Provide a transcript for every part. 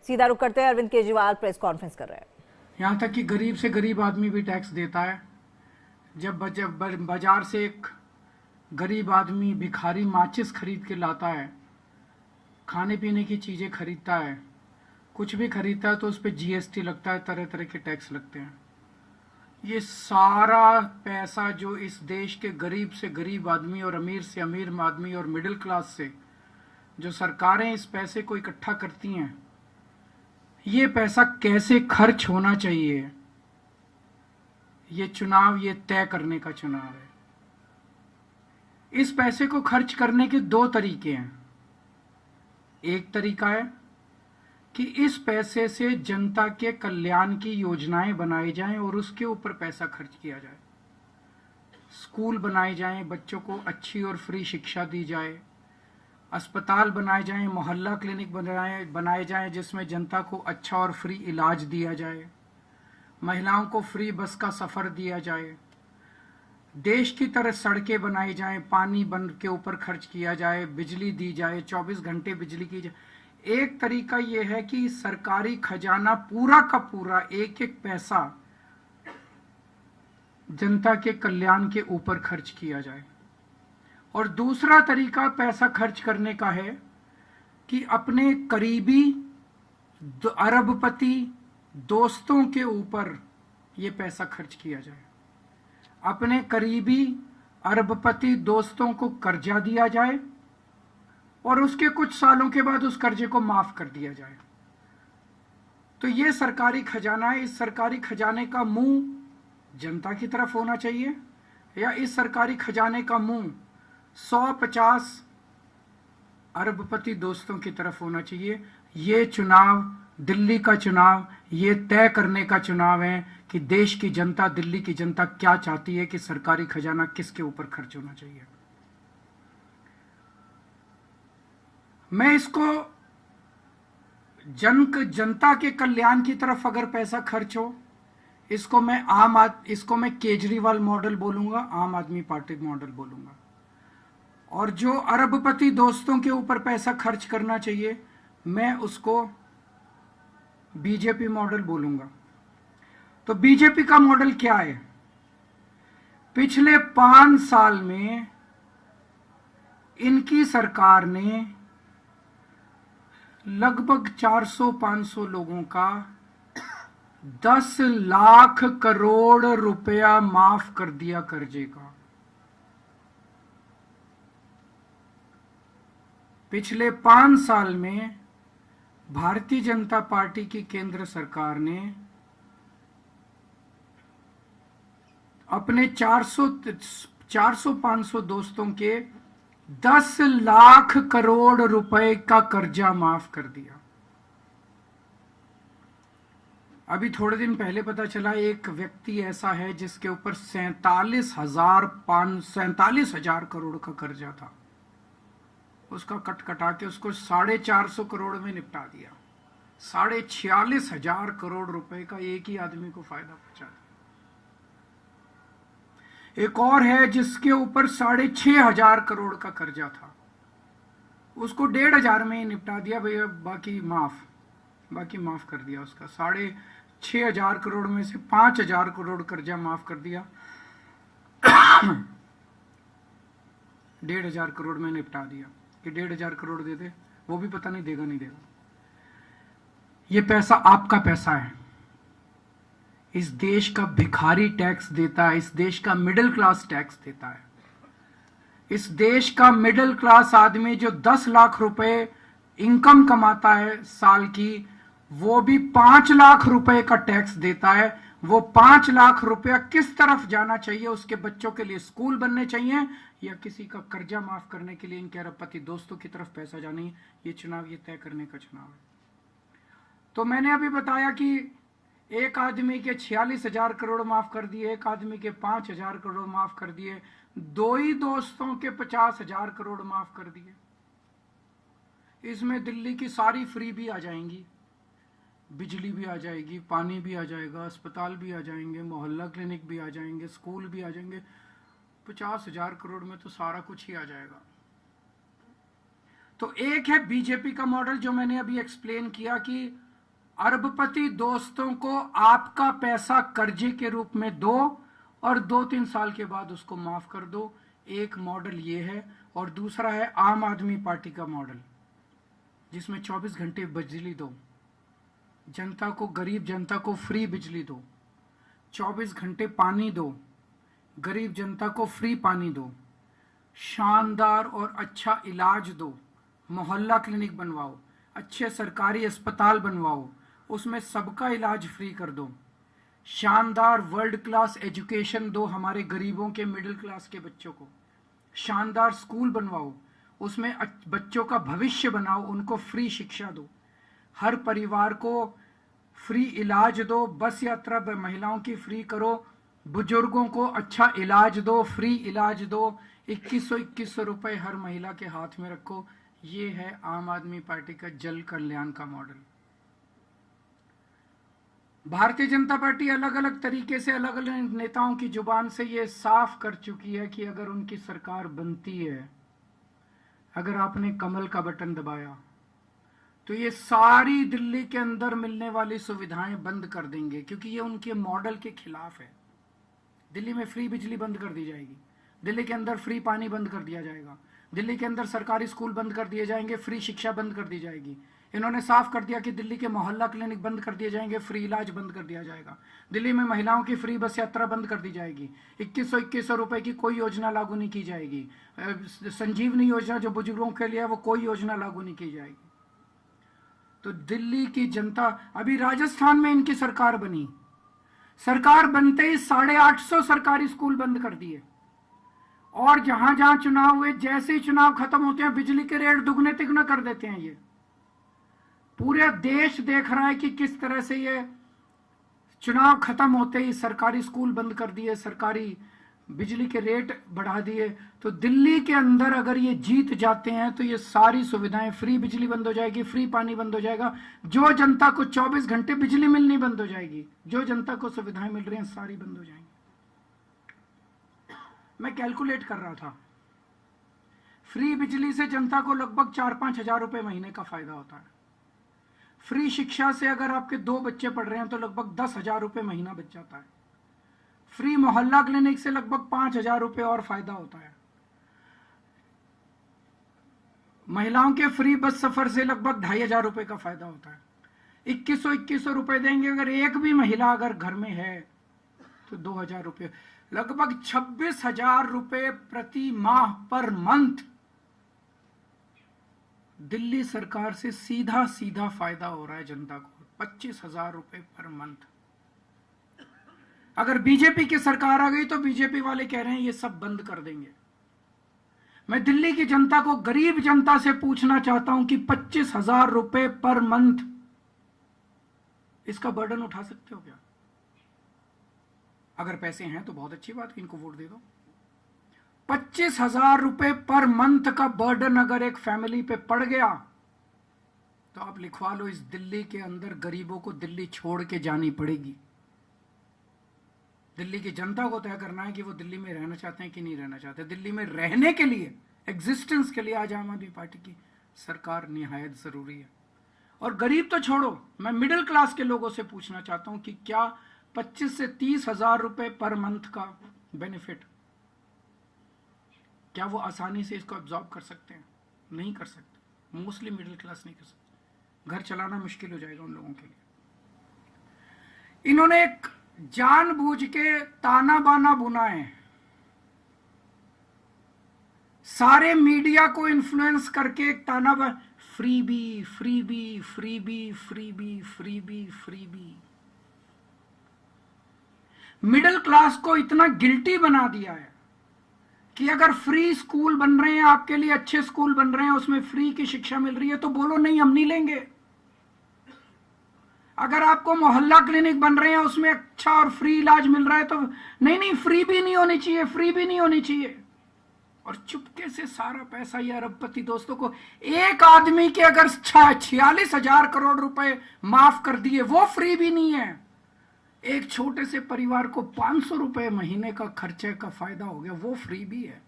सीधा रुक करते हैं, अरविंद केजरीवाल प्रेस कॉन्फ्रेंस कर रहे हैं। यहाँ तक कि गरीब से गरीब आदमी भी टैक्स देता है। जब बाजार से एक गरीब आदमी भिखारी माचिस खरीद के लाता है, खाने पीने की चीज़ें खरीदता है, कुछ भी खरीदता है, तो उस पर जीएसटी लगता है, तरह तरह के टैक्स लगते हैं। ये सारा पैसा जो इस देश के गरीब से गरीब आदमी और अमीर से अमीर आदमी और मिडिल क्लास से जो सरकारें इस पैसे को इकट्ठा करती हैं, ये पैसा कैसे खर्च होना चाहिए, ये चुनाव ये तय करने का चुनाव है। इस पैसे को खर्च करने के दो तरीके हैं। एक तरीका है कि इस पैसे से जनता के कल्याण की योजनाएं बनाई जाएं और उसके ऊपर पैसा खर्च किया जाए। स्कूल बनाए जाएं, बच्चों को अच्छी और फ्री शिक्षा दी जाए, अस्पताल बनाए जाएं, मोहल्ला क्लिनिक बनाए जाएं जिसमें जनता को अच्छा और फ्री इलाज दिया जाए, महिलाओं को फ्री बस का सफ़र दिया जाए, देश की तरह सड़कें बनाई जाएं, पानी बन के ऊपर खर्च किया जाए, बिजली दी जाए, 24 घंटे बिजली की जाए। एक तरीका यह है कि सरकारी खजाना पूरा का पूरा एक एक पैसा जनता के कल्याण के ऊपर खर्च किया जाए। और दूसरा तरीका पैसा खर्च करने का है कि अपने करीबी अरबपति दोस्तों के ऊपर यह पैसा खर्च किया जाए। अपने करीबी अरबपति दोस्तों को कर्जा दिया जाए और उसके कुछ सालों के बाद उस कर्जे को माफ कर दिया जाए। तो ये सरकारी खजाना है। इस सरकारी खजाने का मुंह जनता की तरफ होना चाहिए या इस सरकारी खजाने का मुंह 150 अरबपति दोस्तों की तरफ होना चाहिए। ये चुनाव, दिल्ली का चुनाव, ये तय करने का चुनाव है कि देश की जनता, दिल्ली की जनता क्या चाहती है कि सरकारी खजाना किसके ऊपर खर्च होना चाहिए। मैं इसको जनता के कल्याण की तरफ अगर पैसा खर्च हो, इसको मैं केजरीवाल मॉडल बोलूंगा, आम आदमी पार्टी मॉडल बोलूंगा। और जो अरबपति दोस्तों के ऊपर पैसा खर्च करना चाहिए, मैं उसको बीजेपी मॉडल बोलूंगा। तो बीजेपी का मॉडल क्या है? पिछले 5 साल में इनकी सरकार ने लगभग 400-500 लोगों का 10 लाख करोड़ रुपया माफ कर दिया कर्जे का। पिछले 5 साल में भारतीय जनता पार्टी की केंद्र सरकार ने अपने 400-500 दोस्तों के 10 लाख करोड़ रुपए का कर्जा माफ कर दिया। अभी थोड़े दिन पहले पता चला एक व्यक्ति ऐसा है जिसके ऊपर 47,000 करोड़ का कर्जा था। उसका कटा के उसको 450 करोड़ में निपटा दिया। 46,000 करोड़ रुपए का एक ही आदमी को फायदा पहुंचा दिया। एक और है जिसके ऊपर 6,500 करोड़ का कर्जा था, उसको 1,500 में ही निपटा दिया भैया, बाकी माफ कर दिया। उसका 6,500 करोड़ में से 5,000 करोड़ कर्जा माफ कर दिया, 1,500 करोड़ में निपटा दिया कि 1,500 करोड़ दे दे, वो भी पता नहीं देगा नहीं देगा। ये पैसा आपका पैसा है। इस देश का भिखारी टैक्स देता है, इस देश का मिडिल क्लास टैक्स देता है। इस देश का मिडिल क्लास आदमी जो 10 लाख रुपए इनकम कमाता है साल की, वो भी 5 लाख रुपए का टैक्स देता है। वो 5 लाख रुपया किस तरफ जाना चाहिए? उसके बच्चों के लिए स्कूल बनने चाहिए या किसी का कर्जा माफ करने के लिए इनके अरबपति दोस्तों की तरफ पैसा जाना? ये चुनाव ये तय करने का चुनाव है। तो मैंने अभी बताया कि एक आदमी के 46,000 करोड़ माफ कर दिए, एक आदमी के 5,000 करोड़ माफ कर दिए, 2 ही दोस्तों के 50,000 करोड़ माफ कर दिए। इसमें दिल्ली की सारी फ्री भी आ जाएंगी, बिजली भी आ जाएगी, पानी भी आ जाएगा, अस्पताल भी आ जाएंगे, मोहल्ला क्लिनिक भी आ जाएंगे, स्कूल भी आ जाएंगे। 50,000 करोड़ में तो सारा कुछ ही आ जाएगा। तो एक है बीजेपी का मॉडल जो मैंने अभी एक्सप्लेन किया कि अरबपति दोस्तों को आपका पैसा कर्जे के रूप में दो और 2-3 साल के बाद उसको माफ कर दो। एक मॉडल ये है, और दूसरा है आम आदमी पार्टी का मॉडल, जिसमें 24 घंटे बिजली दो, जनता को, गरीब जनता को फ्री बिजली दो, 24 घंटे पानी दो, गरीब जनता को फ्री पानी दो, शानदार और अच्छा इलाज दो, मोहल्ला क्लिनिक बनवाओ, अच्छे सरकारी अस्पताल बनवाओ, उसमें सबका इलाज फ्री कर दो, शानदार वर्ल्ड क्लास एजुकेशन दो हमारे गरीबों के, मिडिल क्लास के बच्चों को, शानदार स्कूल बनवाओ, उसमें बच्चों का भविष्य बनाओ, उनको फ्री शिक्षा दो, हर परिवार को फ्री इलाज दो, बस यात्रा महिलाओं की फ्री करो, बुजुर्गों को अच्छा इलाज दो, फ्री इलाज दो, 2100 रुपए हर महिला के हाथ में रखो। ये है आम आदमी पार्टी का जल कल्याण का मॉडल। भारतीय जनता पार्टी अलग अलग तरीके से, अलग अलग नेताओं की जुबान से ये साफ कर चुकी है कि अगर उनकी सरकार बनती है, अगर आपने कमल का बटन दबाया, तो ये सारी दिल्ली के अंदर मिलने वाली सुविधाएं बंद कर देंगे, क्योंकि ये उनके मॉडल के खिलाफ है। दिल्ली में फ्री बिजली बंद कर दी जाएगी, दिल्ली के अंदर फ्री पानी बंद कर दिया जाएगा, दिल्ली के अंदर सरकारी स्कूल बंद कर दिए जाएंगे, फ्री शिक्षा बंद कर दी जाएगी। इन्होंने साफ कर दिया कि दिल्ली के मोहल्ला क्लिनिक बंद कर दिए जाएंगे, फ्री इलाज बंद कर दिया जाएगा, दिल्ली में महिलाओं की फ्री बस यात्रा बंद कर दी जाएगी, 2100 रुपए की कोई योजना लागू नहीं की जाएगी, संजीवनी योजना जो बुजुर्गों के लिए है वो कोई योजना लागू नहीं की जाएगी। तो दिल्ली की जनता, अभी राजस्थान में इनकी सरकार बनी, सरकार बनते ही 850 सरकारी स्कूल बंद कर दिए, और जहां जहां चुनाव हुए, जैसे ही चुनाव खत्म होते हैं बिजली के रेट दुगने तिगुने कर देते हैं। ये पूरे देश देख रहा है कि किस तरह से ये चुनाव खत्म होते ही सरकारी स्कूल बंद कर दिए, सरकारी बिजली के रेट बढ़ा दिए। तो दिल्ली के अंदर अगर ये जीत जाते हैं तो ये सारी सुविधाएं, फ्री बिजली बंद हो जाएगी, फ्री पानी बंद हो जाएगा, जो जनता को 24 घंटे बिजली मिलनी बंद हो जाएगी, जो जनता को सुविधाएं मिल रही हैं सारी बंद हो जाएंगी। मैं कैलकुलेट कर रहा था, फ्री बिजली से जनता को लगभग 4-5 हजार रुपए महीने का फायदा होता है। फ्री शिक्षा से अगर आपके 2 बच्चे पढ़ रहे हैं तो लगभग 10,000 रुपए महीना बच जाता है। फ्री मोहल्ला क्लिनिक से लगभग 5,000 रुपए और फायदा होता है। महिलाओं के फ्री बस सफर से लगभग 2,500 रुपए का फायदा होता है। 2100 रुपए देंगे, अगर एक भी महिला अगर घर में है तो 2,000 रुपए, लगभग 26,000 रुपए प्रति माह पर मंथ दिल्ली सरकार से सीधा सीधा फायदा हो रहा है जनता को, 25,000 रुपए पर मंथ। अगर बीजेपी की सरकार आ गई तो बीजेपी वाले कह रहे हैं ये सब बंद कर देंगे। मैं दिल्ली की जनता को, गरीब जनता से पूछना चाहता हूं कि 25,000 रुपए पर मंथ इसका बर्डन उठा सकते हो क्या? अगर पैसे हैं तो बहुत अच्छी बात, इनको वोट दे दो। 25,000 रुपए पर मंथ का बर्डन अगर एक फैमिली पे पड़ गया तो आप लिखवा लो, इस दिल्ली के अंदर गरीबों को दिल्ली छोड़ के जानी पड़ेगी। दिल्ली की जनता को तय करना है कि वो दिल्ली में रहना चाहते हैं कि नहीं रहना चाहते। दिल्ली में रहने के लिए, एग्जिस्टेंस के लिए आज आम आदमी पार्टी की सरकार निहायत जरूरी है। और गरीब तो छोड़ो, मैं मिडिल क्लास के लोगों से पूछना चाहता हूं कि क्या 25 से 30,000 रुपए पर मंथ का बेनिफिट, क्या वो आसानी से इसको अब्जॉर्ब कर सकते हैं? नहीं कर सकते। मोस्टली मिडिल क्लास नहीं कर सकते, घर चलाना मुश्किल हो जाएगा उन लोगों के लिए। इन्होंने एक जानबूझ के ताना बाना बुनाए, सारे मीडिया को इन्फ्लुएंस करके एक ताना बाना, freebie freebie freebie freebie freebie freebie, middle class को इतना गिल्टी बना दिया है कि अगर फ्री स्कूल बन रहे हैं आपके लिए, अच्छे स्कूल बन रहे हैं, उसमें फ्री की शिक्षा मिल रही है तो बोलो नहीं, हम नहीं लेंगे। अगर आपको मोहल्ला क्लिनिक बन रहे हैं, उसमें अच्छा और फ्री इलाज मिल रहा है तो नहीं, फ्री भी नहीं होनी चाहिए, फ्री भी नहीं होनी चाहिए। और चुपके से सारा पैसा ये अरबपति दोस्तों को, एक आदमी के अगर 46,000 करोड़ रुपए माफ कर दिए, वो फ्री भी नहीं है। एक छोटे से परिवार को 500 रुपए महीने का खर्चे का फायदा हो गया, वो फ्री भी है।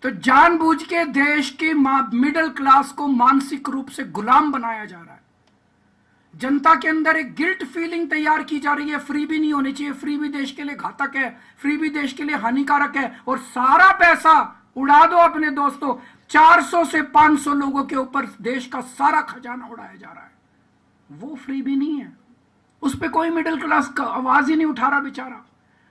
तो जानबूझ के देश की मिडिल क्लास को मानसिक रूप से गुलाम बनाया जा रहा है। जनता के अंदर एक गिल्ट फीलिंग तैयार की जा रही है, फ्री भी नहीं होनी चाहिए, फ्री भी देश के लिए घातक है, फ्री भी देश के लिए हानिकारक है, और सारा पैसा उड़ा दो अपने दोस्तों। 400 से 500 लोगों के ऊपर देश का सारा खजाना उड़ाया जा रहा है, वो फ्री भी नहीं है। उस पर कोई मिडिल क्लास का आवाज ही नहीं उठा रहा बेचारा।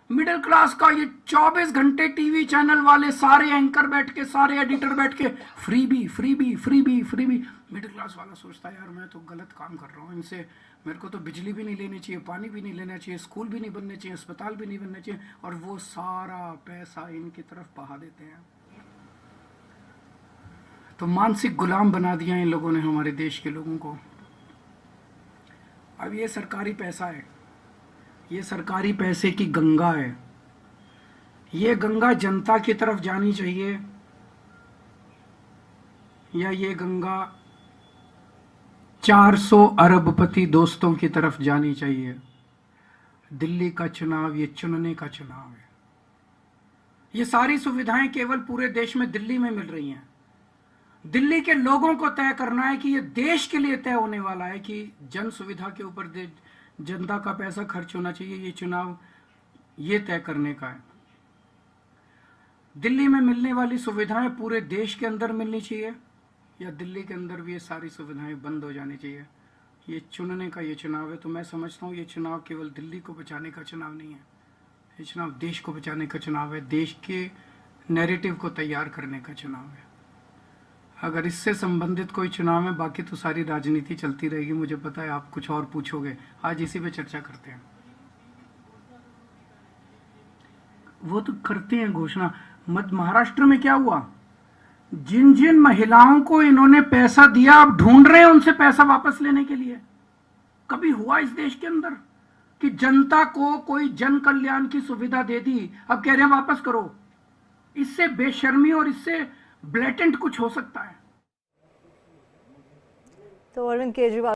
मिडिल क्लास का ये 24 घंटे टीवी चैनल वाले सारे एंकर बैठ के, सारे एडिटर बैठ के फ्री भी फ्री भी फ्री भी फ्री भी। मिडिल क्लास वाला सोचता है यार मैं तो गलत काम कर रहा हूँ, इनसे मेरे को तो बिजली भी नहीं लेनी चाहिए, पानी भी नहीं लेना चाहिए, स्कूल भी नहीं बनने चाहिए, अस्पताल भी नहीं बनने चाहिए, और वो सारा पैसा इनकी तरफ बहा देते हैं। तो मानसिक गुलाम बना दिया इन लोगों ने हमारे देश के लोगों को। अब ये सरकारी पैसा है, ये सरकारी पैसे की गंगा है, ये गंगा जनता की तरफ जानी चाहिए या ये गंगा 400 अरबपति दोस्तों की तरफ जानी चाहिए। दिल्ली का चुनाव ये चुनने का चुनाव है। ये सारी सुविधाएं केवल पूरे देश में दिल्ली में मिल रही हैं। दिल्ली के लोगों को तय करना है कि ये देश के लिए तय होने वाला है कि जन सुविधा के ऊपर जनता का पैसा खर्च होना चाहिए। ये चुनाव ये तय करने का है। दिल्ली में मिलने वाली सुविधाएं पूरे देश के अंदर मिलनी चाहिए या दिल्ली के अंदर भी ये सारी सुविधाएं बंद हो जानी चाहिए। ये चुनने का ये चुनाव है। तो मैं समझता हूँ ये चुनाव केवल दिल्ली को बचाने का चुनाव नहीं है, ये चुनाव देश को बचाने का चुनाव है, देश के नैरेटिव को तैयार करने का चुनाव है। अगर इससे संबंधित कोई चुनाव है, बाकी तो सारी राजनीति चलती रहेगी। मुझे पता है आप कुछ और पूछोगे, आज इसी पे चर्चा करते हैं। वो तो करते हैं घोषणा। महाराष्ट्र में क्या हुआ, जिन जिन महिलाओं को इन्होंने पैसा दिया अब ढूंढ रहे हैं उनसे पैसा वापस लेने के लिए। कभी हुआ इस देश के अंदर कि जनता को कोई जन कल्याण की सुविधा दे दी, अब कह रहे हैं वापस करो। इससे बेशर्मी और इससे ब्लेटेंट कुछ हो सकता है? तो अरविंद केजरीवाल